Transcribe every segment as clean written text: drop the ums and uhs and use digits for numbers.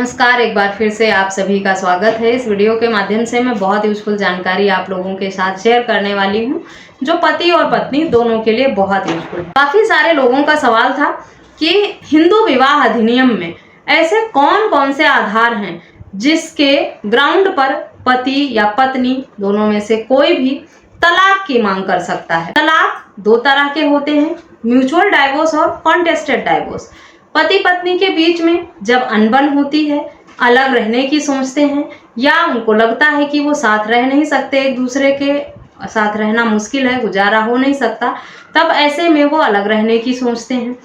नमस्कार, एक बार फिर से आप सभी का स्वागत है। इस वीडियो के माध्यम से मैं बहुत यूजफुल जानकारी आप लोगों के साथ शेयर करने वाली हूं, जो पति और पत्नी दोनों के लिए बहुत यूजफुल है। काफी सारे लोगों का सवाल था कि हिंदू विवाह अधिनियम में ऐसे कौन कौन से आधार हैं जिसके ग्राउंड पर पति या पत्नी दोनों में से कोई भी तलाक की मांग कर सकता है। तलाक दो तरह के होते हैं, म्यूचुअल डाइवोर्स और कॉन्टेस्टेड डाइवोर्स। पति पत्नी के बीच में जब अनबन होती है, अलग रहने की सोचते हैं या उनको लगता है कि वो साथ रह नहीं सकते, एक दूसरे के साथ रहना मुश्किल है, गुजारा हो नहीं सकता, तब ऐसे में वो अलग रहने की सोचते हैं,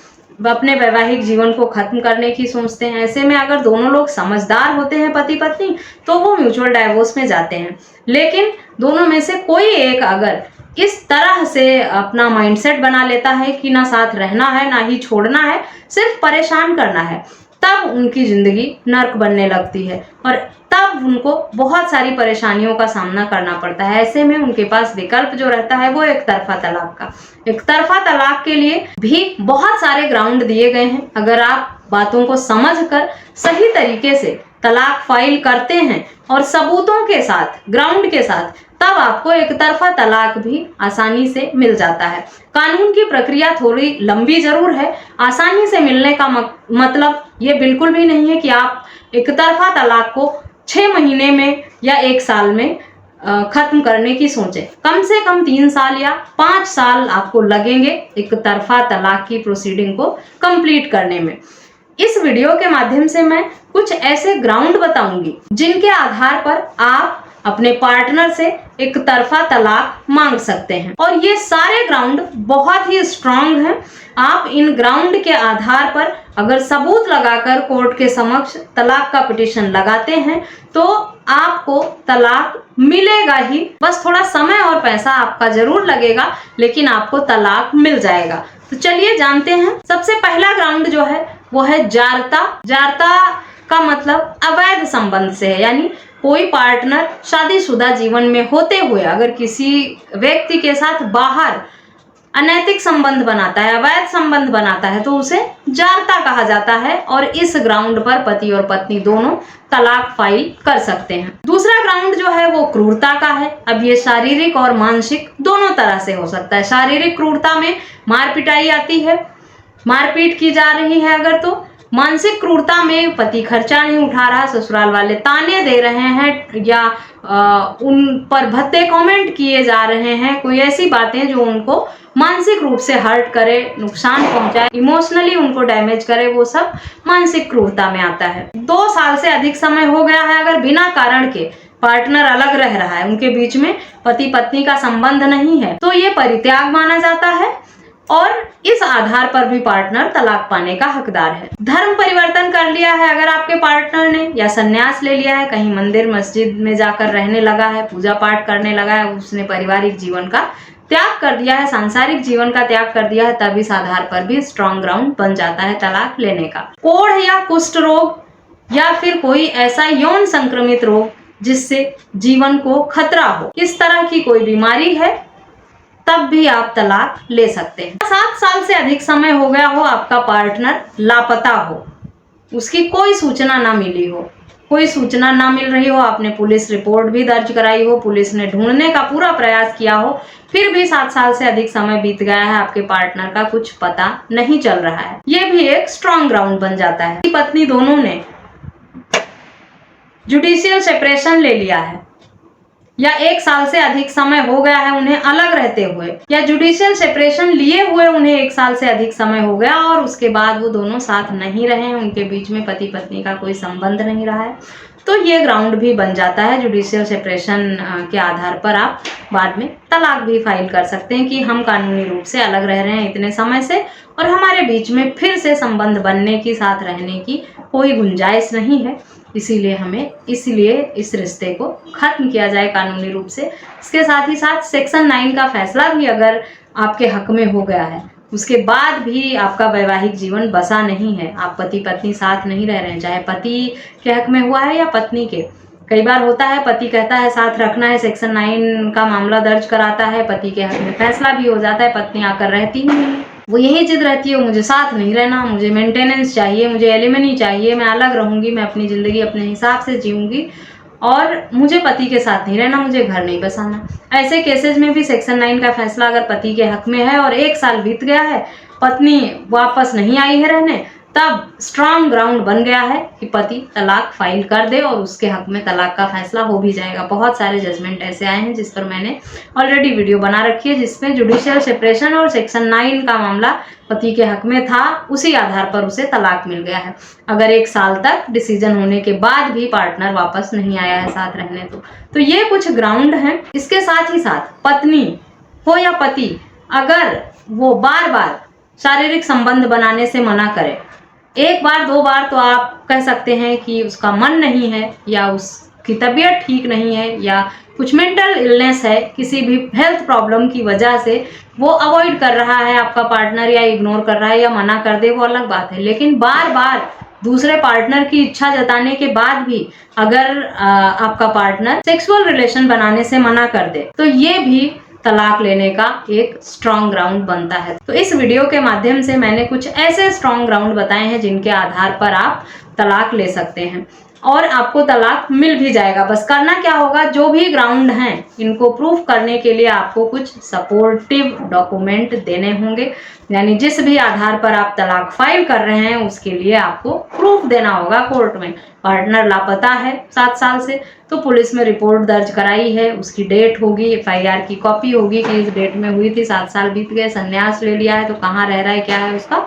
अपने वैवाहिक जीवन को खत्म करने की सोचते हैं। ऐसे में अगर दोनों लोग समझदार होते हैं पति पत्नी, तो वो म्यूचुअल डाइवोर्स में जाते हैं। लेकिन दोनों में से कोई एक अगर इस तरह से अपना माइंडसेट बना लेता है कि ना साथ रहना है ना ही छोड़ना है, सिर्फ परेशान करना है, तब उनकी जिंदगी नर्क बनने लगती है और तब उनको बहुत सारी परेशानियों का सामना करना पड़ता है। ऐसे में उनके पास विकल्प जो रहता है वो एक तरफा तलाक का। एक तरफा तलाक के लिए भी बहुत सारे ग्राउंड दिए गए हैं। अगर आप बातों को समझकर सही तरीके से तलाक फाइल करते हैं और सबूतों के साथ, ग्राउंड के साथ, तब आपको एक तरफा तलाक भी आसानी से मिल जाता है। कानून की प्रक्रिया थोड़ी लंबी जरूर है, आसानी से मिलने का मतलब ये बिल्कुल भी नहीं है कि आप एक तरफा तलाक को 6 महीने में या 1 साल में खत्म करने की सोचें। कम से कम 3 साल या 5 साल आपको लगेंगे एक तरफा तलाक की प्रोसीडिंग को कंप्लीट करने में। इस वीडियो के माध्यम से मैं कुछ ऐसे ग्राउंड बताऊंगी जिनके आधार पर आप अपने पार्टनर से एक तरफा तलाक मांग सकते हैं, और ये सारे ग्राउंड बहुत ही स्ट्रांग हैं। आप इन ग्राउंड के आधार पर अगर सबूत लगाकर कोर्ट के समक्ष तलाक का पिटीशन लगाते हैं तो आपको तलाक मिलेगा ही। बस थोड़ा समय और पैसा आपका जरूर लगेगा, लेकिन आपको तलाक मिल जाएगा। तो चलिए जानते हैं। सबसे पहला ग्राउंड जो है वो है जारता। जारता का मतलब अवैध संबंध से है, यानी कोई पार्टनर शादीशुदा जीवन में होते हुए अगर किसी व्यक्ति के साथ बाहर अनैतिक संबंध बनाता है, अवैध संबंध बनाता है, तो उसे जारता कहा जाता है और इस ग्राउंड पर पति और पत्नी दोनों तलाक फाइल कर सकते हैं। दूसरा ग्राउंड जो है वो क्रूरता का है। अब ये शारीरिक और मानसिक दोनों तरह से हो सकता है। शारीरिक क्रूरता में मार पिटाई आती है, मारपीट की जा रही है अगर, तो मानसिक क्रूरता में पति खर्चा नहीं उठा रहा, ससुराल वाले ताने दे रहे हैं या उन पर भद्दे कमेंट किए जा रहे हैं, कोई ऐसी बातें जो उनको मानसिक रूप से हर्ट करे, नुकसान पहुंचाए, इमोशनली उनको डैमेज करे, वो सब मानसिक क्रूरता में आता है। 2 साल से अधिक समय हो गया है अगर बिना कारण के पार्टनर अलग रह रहा है, उनके बीच में पति पत्नी का संबंध नहीं है, तो ये परित्याग माना जाता है और इस आधार पर भी पार्टनर तलाक पाने का हकदार है। धर्म परिवर्तन कर लिया है अगर आपके पार्टनर ने, या संन्यास ले लिया है, कहीं मंदिर मस्जिद में जाकर रहने लगा है, पूजा पाठ करने लगा है, उसने पारिवारिक जीवन का त्याग कर दिया है, सांसारिक जीवन का त्याग कर दिया है, तब इस आधार पर भी स्ट्रॉन्ग ग्राउंड बन जाता है तलाक लेने का। कोढ़ या कुष्ठ रोग या फिर कोई ऐसा यौन संक्रमित रोग जिससे जीवन को खतरा हो, इस तरह की कोई बीमारी है, तब भी आप तलाक ले सकते हैं। 7 साल से अधिक समय हो गया हो, आपका पार्टनर लापता हो, उसकी कोई सूचना ना मिली हो, कोई सूचना ना मिल रही हो, आपने पुलिस रिपोर्ट भी दर्ज कराई हो, पुलिस ने ढूंढने का पूरा प्रयास किया हो, फिर भी 7 साल से अधिक समय बीत गया है, आपके पार्टनर का कुछ पता नहीं चल रहा है, ये भी एक स्ट्रॉन्ग ग्राउंड बन जाता है। पत्नी दोनों ने जुडिशियल सेपरेशन ले लिया है या 1 साल से अधिक समय हो गया है उन्हें अलग रहते हुए, या जुडिशियल सेपरेशन लिए हुए उन्हें 1 साल से अधिक समय हो गया और उसके बाद वो दोनों साथ नहीं रहे हैं, उनके बीच में पति पत्नी का कोई संबंध नहीं रहा है, तो ये ग्राउंड भी बन जाता है। जुडिशियल सेपरेशन के आधार पर आप बाद में तलाक भी फाइल कर सकते हैं कि हम कानूनी रूप से अलग रह रहे हैं इतने समय से और हमारे बीच में फिर से संबंध बनने की, साथ रहने की कोई गुंजाइश नहीं है, इसलिए इस रिश्ते को खत्म किया जाए कानूनी रूप से। इसके साथ ही साथ सेक्शन 9 का फैसला भी अगर आपके हक में हो गया है, उसके बाद भी आपका वैवाहिक जीवन बसा नहीं है, आप पति पत्नी साथ नहीं रह रहे हैं, चाहे पति के हक में हुआ है या पत्नी के। कई बार होता है पति कहता है साथ रखना है, सेक्शन 9 का मामला दर्ज कराता है, पति के हक में फैसला भी हो जाता है, पत्नी आकर रहती ही नहीं है। वो यही जिद रहती है, मुझे साथ नहीं रहना, मुझे मेंटेनेंस चाहिए, मुझे एलिमनी चाहिए, मैं अलग रहूंगी, मैं अपनी ज़िंदगी अपने हिसाब से जीऊँगी और मुझे पति के साथ नहीं रहना, मुझे घर नहीं बसाना। ऐसे केसेस में भी सेक्शन 9 का फैसला अगर पति के हक में है और 1 साल बीत गया है, पत्नी वापस नहीं आई है रहने, तब स्ट्रांग ग्राउंड बन गया है कि पति तलाक फाइल कर दे और उसके हक में तलाक का फैसला हो भी जाएगा। बहुत सारे जजमेंट ऐसे आए हैं जिस पर मैंने ऑलरेडी वीडियो बना रखी है, जिसमें जुडिशियल सेपरेशन और सेक्शन 9 का मामला पति के हक में था, उसी आधार पर उसे तलाक मिल गया है। अगर 1 साल तक डिसीजन होने के बाद भी पार्टनर वापस नहीं आया है साथ रहने तो ये कुछ ग्राउंड हैं। इसके साथ ही साथ पत्नी हो या पति, अगर वो बार बार शारीरिक संबंध बनाने से मना करे, 1 बार 2 बार तो आप कह सकते हैं कि उसका मन नहीं है या उसकी तबीयत ठीक नहीं है या कुछ मेंटल इलनेस है, किसी भी हेल्थ प्रॉब्लम की वजह से वो अवॉइड कर रहा है आपका पार्टनर या इग्नोर कर रहा है या मना कर दे, वो अलग बात है। लेकिन बार बार दूसरे पार्टनर की इच्छा जताने के बाद भी अगर आपका पार्टनर सेक्सुअल रिलेशन बनाने से मना कर दे तो ये भी तलाक लेने का एक स्ट्रॉन्ग ग्राउंड बनता है। तो इस वीडियो के माध्यम से मैंने कुछ ऐसे स्ट्रॉन्ग ग्राउंड बताए हैं जिनके आधार पर आप तलाक ले सकते हैं और आपको तलाक मिल भी जाएगा। बस करना क्या होगा, जो भी ग्राउंड हैं इनको प्रूफ करने के लिए आपको कुछ सपोर्टिव डॉक्यूमेंट देने होंगे, यानी जिस भी आधार पर आप तलाक फाइल कर रहे हैं उसके लिए आपको प्रूफ देना होगा कोर्ट में। पार्टनर लापता है 7 साल से तो पुलिस में रिपोर्ट दर्ज कराई है, उसकी डेट होगी, FIR की कॉपी होगी कि इस डेट में हुई थी, 7 साल बीत गए, संन्यास ले लिया है तो कहाँ रह रहा है, क्या है, उसका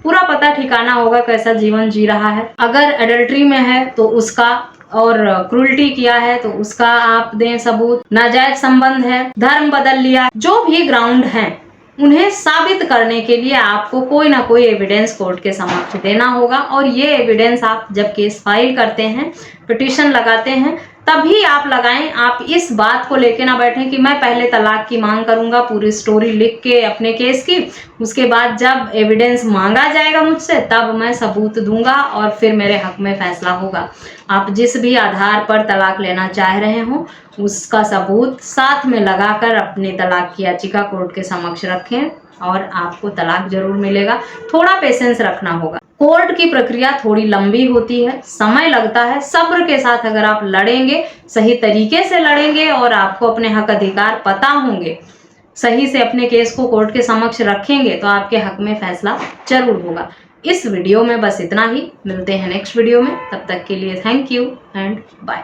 पूरा पता ठिकाना होगा, कैसा जीवन जी रहा है। अगर एडल्ट्री में है तो उसका, और क्रूल्टी किया है तो उसका आप दें सबूत, नाजायज संबंध है, धर्म बदल लिया, जो भी ग्राउंड हैं उन्हें साबित करने के लिए आपको कोई ना कोई एविडेंस कोर्ट के समक्ष देना होगा। और ये एविडेंस आप जब केस फाइल करते हैं, पिटीशन लगाते हैं, तभी आप लगाएं। आप इस बात को लेके ना बैठें कि मैं पहले तलाक की मांग करूंगा, पूरी स्टोरी लिख के अपने केस की, उसके बाद जब एविडेंस मांगा जाएगा मुझसे तब मैं सबूत दूंगा और फिर मेरे हक में फैसला होगा। आप जिस भी आधार पर तलाक लेना चाह रहे हो उसका सबूत साथ में लगाकर अपनी तलाक की याचिका कोर्ट के समक्ष रखें और आपको तलाक जरूर मिलेगा। थोड़ा पेशेंस रखना होगा। कोर्ट की प्रक्रिया थोड़ी लंबी होती है, समय लगता है। सब्र के साथ अगर आप लड़ेंगे, सही तरीके से लड़ेंगे और आपको अपने हक अधिकार पता होंगे, सही से अपने केस को कोर्ट के समक्ष रखेंगे तो आपके हक में फैसला जरूर होगा। इस वीडियो में बस इतना ही, मिलते हैं नेक्स्ट वीडियो में, तब तक के लिए थैंक यू एंड बाय।